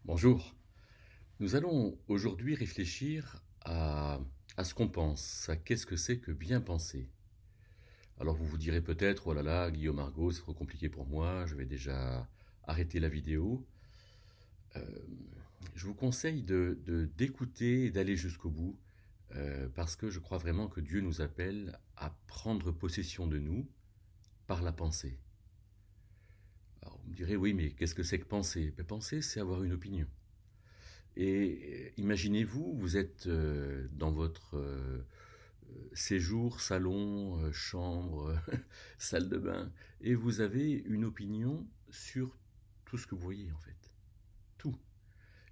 Bonjour. Nous allons aujourd'hui réfléchir à ce qu'on pense, à qu'est-ce que c'est que bien penser. Alors vous vous direz peut-être, oh là là, Guillaume Argot, c'est trop compliqué pour moi, je vais déjà arrêter la vidéo. Euh, je vous conseille d'écouter et d'aller jusqu'au bout, parce que je crois vraiment que Dieu nous appelle à prendre possession de nous par la pensée. Alors vous me direz, oui, mais qu'est-ce que c'est que penser? Ben, penser, c'est avoir une opinion. Et imaginez-vous, vous êtes dans votre séjour, salon, chambre, salle de bain, et vous avez une opinion sur tout ce que vous voyez en fait. Tout.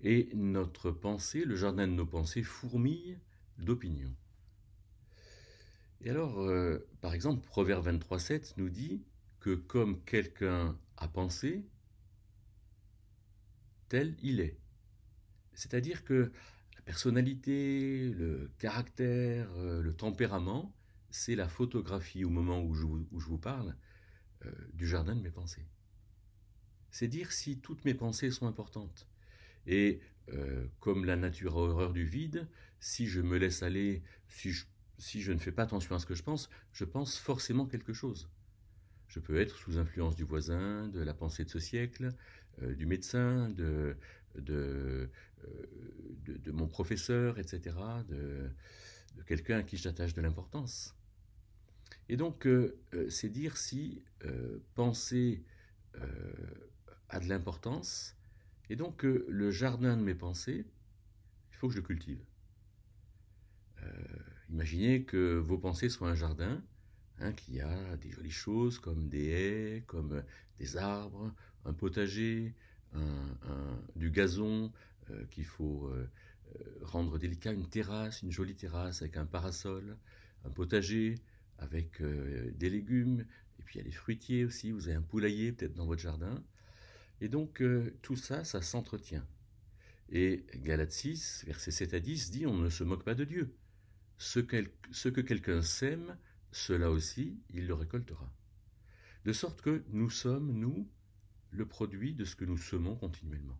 Et notre pensée, le jardin de nos pensées, fourmille d'opinions. Et alors, par exemple, Proverbe 23,7 nous dit que comme quelqu'un a pensé, tel il est. C'est-à-dire que la personnalité, le caractère, le tempérament, c'est la photographie au moment où je vous parle du jardin de mes pensées. C'est dire si toutes mes pensées sont importantes. Et comme la nature a horreur du vide, si je me laisse aller, si je ne fais pas attention à ce que je pense forcément quelque chose. Je peux être sous influence du voisin, de la pensée de ce siècle, du médecin, de, de mon professeur, etc., de quelqu'un à qui j'attache de l'importance. Et donc, c'est dire si penser a de l'importance, et donc le jardin de mes pensées, il faut que je le cultive. Imaginez que vos pensées soient un jardin, hein, qu'il y a des jolies choses comme des haies, comme des arbres, un potager, du gazon qu'il faut rendre délicat, une terrasse, une jolie terrasse avec un parasol, un potager avec des légumes, et puis il y a les fruitiers aussi, vous avez un poulailler peut-être dans votre jardin. Et donc tout ça, ça s'entretient. Et Galates 6, versets 7 à 10 dit on ne se moque pas de Dieu. Ce que quelqu'un sème, cela aussi, il le récoltera. De sorte que nous sommes, nous, le produit de ce que nous semons continuellement.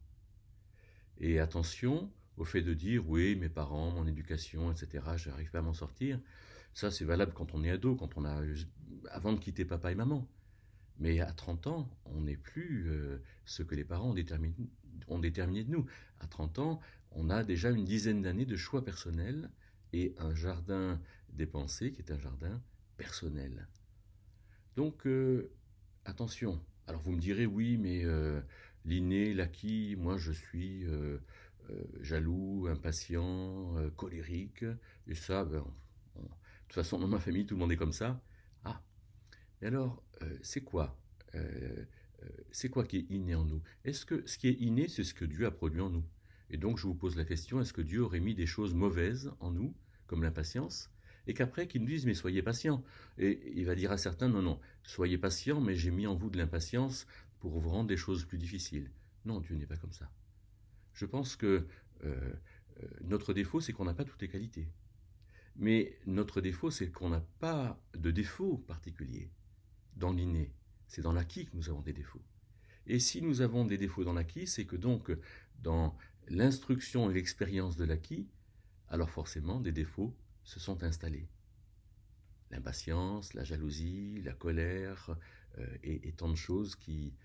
Et attention au fait de dire, oui, mes parents, mon éducation, etc., je n'arrive pas à m'en sortir. Ça, c'est valable quand on est ado, avant de quitter papa et maman. Mais à 30 ans, on n'est plus ce que les parents ont déterminé de nous. À 30 ans, on a déjà une dizaine d'années de choix personnels et un jardin des pensées qui est un jardin personnel. Donc, attention. Alors vous me direz, oui, mais l'inné, l'acquis, moi je suis jaloux, impatient, colérique, et ça, de toute façon, dans ma famille, tout le monde est comme ça. Ah, et alors, c'est quoi c'est quoi qui est inné en nous? Est-ce que ce qui est inné, c'est ce que Dieu a produit en nous? Et donc, je vous pose la question, est-ce que Dieu aurait mis des choses mauvaises en nous, comme l'impatience, et qu'après, qu'ils nous disent, mais soyez patients. Et il va dire à certains, non, non, soyez patients, mais j'ai mis en vous de l'impatience pour vous rendre des choses plus difficiles. Non, Dieu n'est pas comme ça. Je pense que notre défaut, c'est qu'on n'a pas toutes les qualités. Mais notre défaut, c'est qu'on n'a pas de défaut particulier dans l'inné. C'est dans l'acquis que nous avons des défauts. Et si nous avons des défauts dans l'acquis, c'est que donc dans l'instruction et l'expérience de l'acquis, alors forcément des défauts se sont installés. L'impatience, la jalousie, la colère et tant de choses qui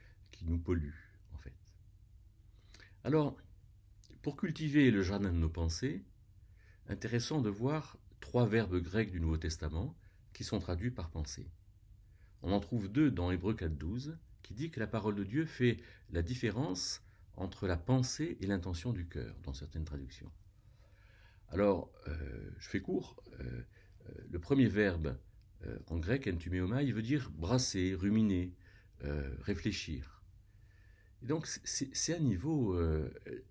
nous polluent en fait. Alors, pour cultiver le jardin de nos pensées, intéressant de voir 3 verbes grecs du Nouveau Testament qui sont traduits par pensée. On en trouve 2 dans Hébreux 4,12 qui dit que la parole de Dieu fait la différence entre la pensée et l'intention du cœur, dans certaines traductions. Alors, je fais court. Le premier verbe en grec, entumeomai, il veut dire brasser, ruminer, réfléchir. Et donc, c'est un niveau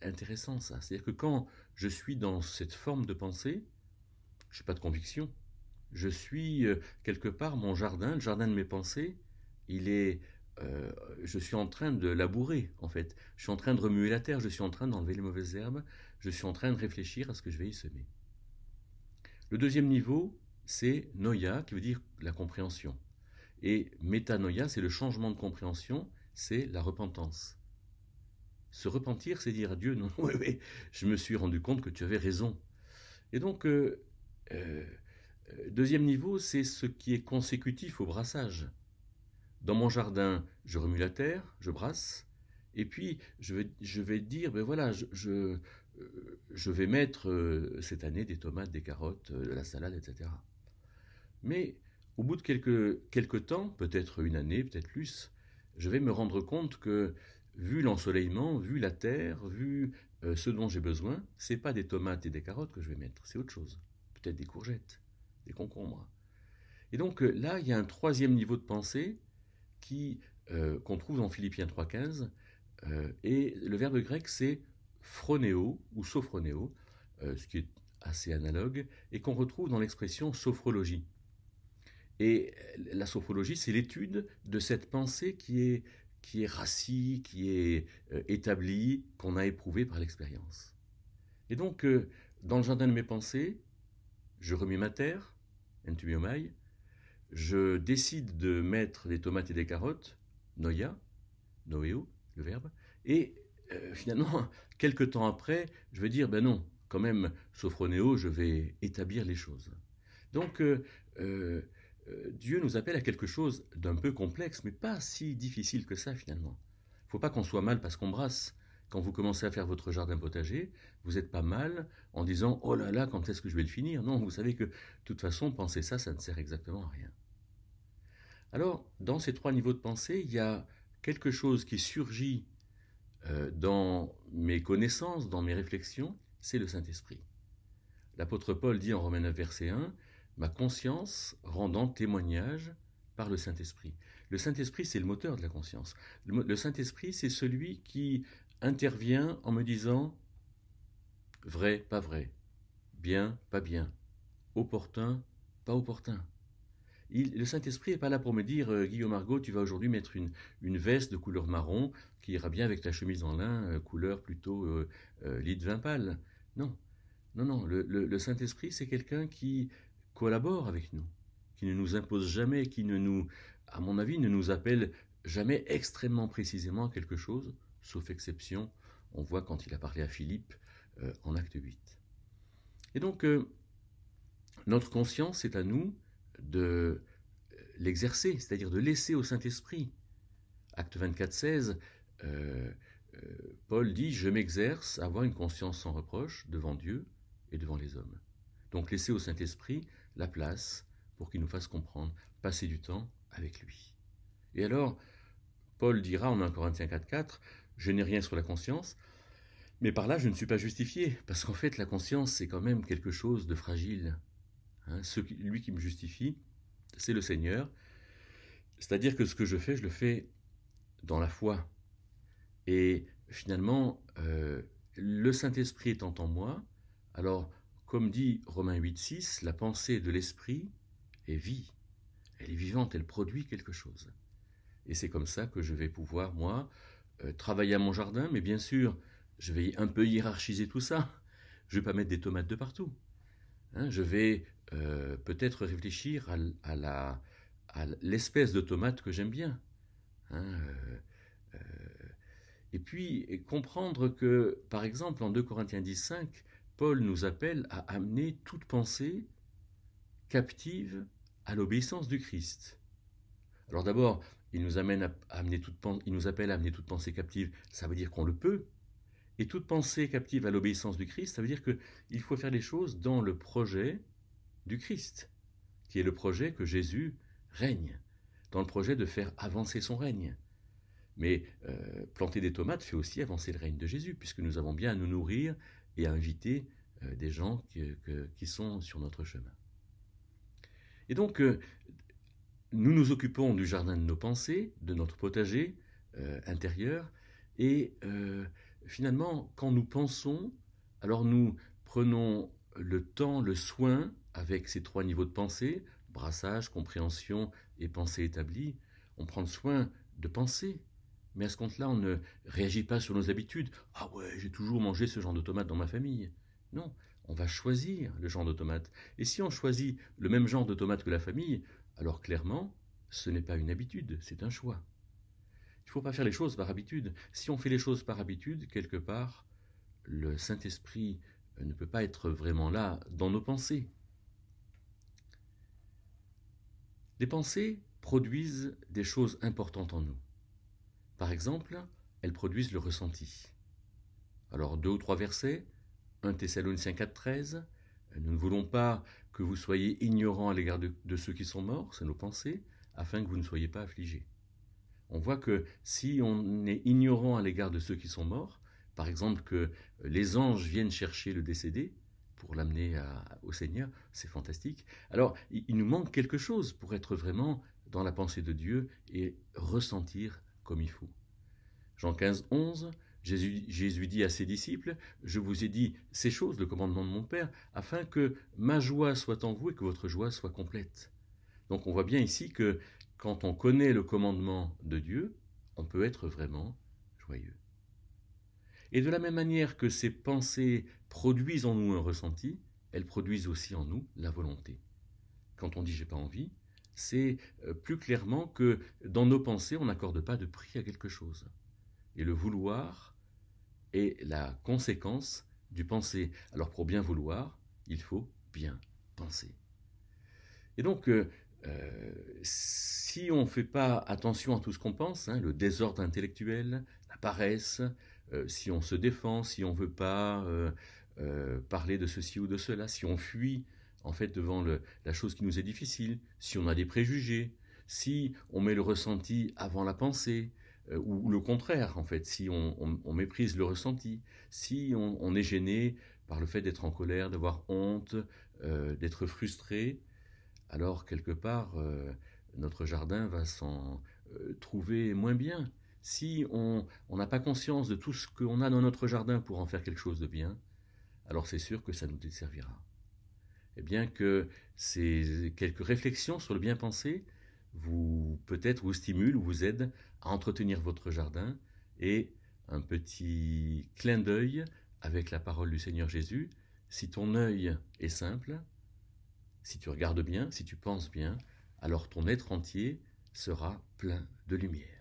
intéressant, ça. C'est-à-dire que quand je suis dans cette forme de pensée, je n'ai pas de conviction. Je suis quelque part mon jardin, le jardin de mes pensées, il est, je suis en train de labourer en fait. Je suis en train de remuer la terre, je suis en train d'enlever les mauvaises herbes, je suis en train de réfléchir à ce que je vais y semer. Le deuxième niveau, c'est noia, qui veut dire la compréhension. Et métanoia, c'est le changement de compréhension, c'est la repentance. Se repentir, c'est dire à Dieu, non, oui, oui, je me suis rendu compte que tu avais raison. Et donc, deuxième niveau, c'est ce qui est consécutif au brassage. Dans mon jardin, je remue la terre, je brasse, et puis je vais dire, ben voilà, je vais mettre cette année des tomates, des carottes, de la salade, etc. Mais au bout de quelques temps, peut-être une année, peut-être plus, je vais me rendre compte que, vu l'ensoleillement, vu la terre, vu ce dont j'ai besoin, c'est pas des tomates et des carottes que je vais mettre, c'est autre chose. Peut-être des courgettes, des concombres. Et donc là, il y a un troisième niveau de pensée qu'on trouve dans Philippiens 3,15, et le verbe grec c'est phronéo ou sophronéo, ce qui est assez analogue, et qu'on retrouve dans l'expression sophrologie. Et la sophrologie, c'est l'étude de cette pensée qui est rassie, qui est établie, qu'on a éprouvée par l'expérience. Et donc, dans le jardin de mes pensées, je remets ma terre, entumiomai, je décide de mettre des tomates et des carottes, noia, noéo, le verbe, et finalement, quelques temps après, je vais dire, ben non, quand même, sophronéo, je vais établir les choses. Donc, Dieu nous appelle à quelque chose d'un peu complexe, mais pas si difficile que ça finalement. Il ne faut pas qu'on soit mal parce qu'on brasse. Quand vous commencez à faire votre jardin potager, vous n'êtes pas mal en disant « Oh là là, quand est-ce que je vais le finir ?» Non, vous savez que de toute façon, penser ça, ça ne sert exactement à rien. Alors, dans ces trois niveaux de pensée, il y a quelque chose qui surgit dans mes connaissances, dans mes réflexions, c'est le Saint-Esprit. L'apôtre Paul dit en Romains 9, verset 1, « Ma conscience rendant témoignage par le Saint-Esprit ». Le Saint-Esprit, c'est le moteur de la conscience. Le Saint-Esprit, c'est celui qui intervient en me disant « vrai, pas vrai, bien, pas bien, opportun, pas opportun ». Le Saint-Esprit n'est pas là pour me dire Guillaume Argot, tu vas aujourd'hui mettre une veste de couleur marron qui ira bien avec ta chemise en lin, couleur plutôt lit de vin pâle. Non, non, non. Le Saint-Esprit, c'est quelqu'un qui collabore avec nous, qui ne nous impose jamais, qui ne nous, à mon avis, ne nous appelle jamais extrêmement précisément à quelque chose, sauf exception. On voit quand il a parlé à Philippe en acte 8. Et donc, notre conscience, c'est à nous de l'exercer, c'est-à-dire de laisser au Saint-Esprit. Acte 24, 16, Paul dit « Je m'exerce à avoir une conscience sans reproche devant Dieu et devant les hommes ». Donc laisser au Saint-Esprit la place pour qu'il nous fasse comprendre, passer du temps avec lui. Et alors, Paul dira en 1 Corinthiens 4, 4, « Je n'ai rien sur la conscience, mais par là je ne suis pas justifié, parce qu'en fait la conscience c'est quand même quelque chose de fragile. » Lui qui me justifie, c'est le Seigneur. C'est-à-dire que ce que je le fais dans la foi. Et finalement, le Saint-Esprit étant en moi, alors, comme dit Romains 8, 6, la pensée de l'Esprit est vie. Elle est vivante, elle produit quelque chose. Et c'est comme ça que je vais pouvoir, moi, travailler à mon jardin, mais bien sûr, je vais un peu hiérarchiser tout ça. Je ne vais pas mettre des tomates de partout. Je vais peut-être réfléchir à l'espèce de tomate que j'aime bien. Et puis comprendre que, par exemple, en 2 Corinthiens 10, 5, Paul nous appelle à amener toute pensée captive à l'obéissance du Christ. Alors d'abord, il nous appelle à amener toute pensée captive, ça veut dire qu'on le peut. Et toute pensée captive à l'obéissance du Christ, ça veut dire qu'il faut faire les choses dans le projet du Christ, qui est le projet que Jésus règne, dans le projet de faire avancer son règne. Mais planter des tomates fait aussi avancer le règne de Jésus, puisque nous avons bien à nous nourrir et à inviter des gens qui sont sur notre chemin. Et donc, nous nous occupons du jardin de nos pensées, de notre potager intérieur, et finalement, quand nous pensons, alors nous prenons le temps, le soin, avec ces trois niveaux de pensée, brassage, compréhension et pensée établie, on prend le soin de penser. Mais à ce compte-là, on ne réagit pas sur nos habitudes. « Ah ouais, j'ai toujours mangé ce genre de tomates dans ma famille. » Non, on va choisir le genre de tomates. Et si on choisit le même genre de tomates que la famille, alors clairement, ce n'est pas une habitude, c'est un choix. Il ne faut pas faire les choses par habitude. Si on fait les choses par habitude, quelque part, le Saint-Esprit ne peut pas être vraiment là dans nos pensées. Les pensées produisent des choses importantes en nous. Par exemple, elles produisent le ressenti. Alors 2 ou 3 versets, 1 Thessaloniciens 4,13, nous ne voulons pas que vous soyez ignorants à l'égard de ceux qui sont morts, c'est nos pensées, afin que vous ne soyez pas affligés. On voit que si on est ignorant à l'égard de ceux qui sont morts, par exemple que les anges viennent chercher le décédé pour l'amener au Seigneur, c'est fantastique. Alors il nous manque quelque chose pour être vraiment dans la pensée de Dieu et ressentir comme il faut. Jean 15, 11, Jésus dit à ses disciples, « Je vous ai dit ces choses, le commandement de mon Père, afin que ma joie soit en vous et que votre joie soit complète. » Donc on voit bien ici que quand on connaît le commandement de Dieu, on peut être vraiment joyeux. Et de la même manière que ces pensées produisent en nous un ressenti, elles produisent aussi en nous la volonté. Quand on dit « j'ai pas envie », c'est plus clairement que dans nos pensées, on n'accorde pas de prix à quelque chose. Et le vouloir est la conséquence du penser. Alors pour bien vouloir, il faut bien penser. Et donc, si on ne fait pas attention à tout ce qu'on pense, le désordre intellectuel, la paresse, si on se défend, si on ne veut pas parler de ceci ou de cela, si on fuit en fait devant la chose qui nous est difficile, si on a des préjugés, si on met le ressenti avant la pensée, ou le contraire en fait, si on méprise le ressenti, si on est gêné par le fait d'être en colère, d'avoir honte, d'être frustré, alors quelque part notre jardin va s'en trouver moins bien. Si on n'a pas conscience de tout ce qu'on a dans notre jardin pour en faire quelque chose de bien, alors c'est sûr que ça nous desservira. Et bien que ces quelques réflexions sur le bien pensé peut-être vous stimulent ou vous aident à entretenir votre jardin, et un petit clin d'œil avec la parole du Seigneur Jésus, si ton œil est simple, si tu regardes bien, si tu penses bien, alors ton être entier sera plein de lumière.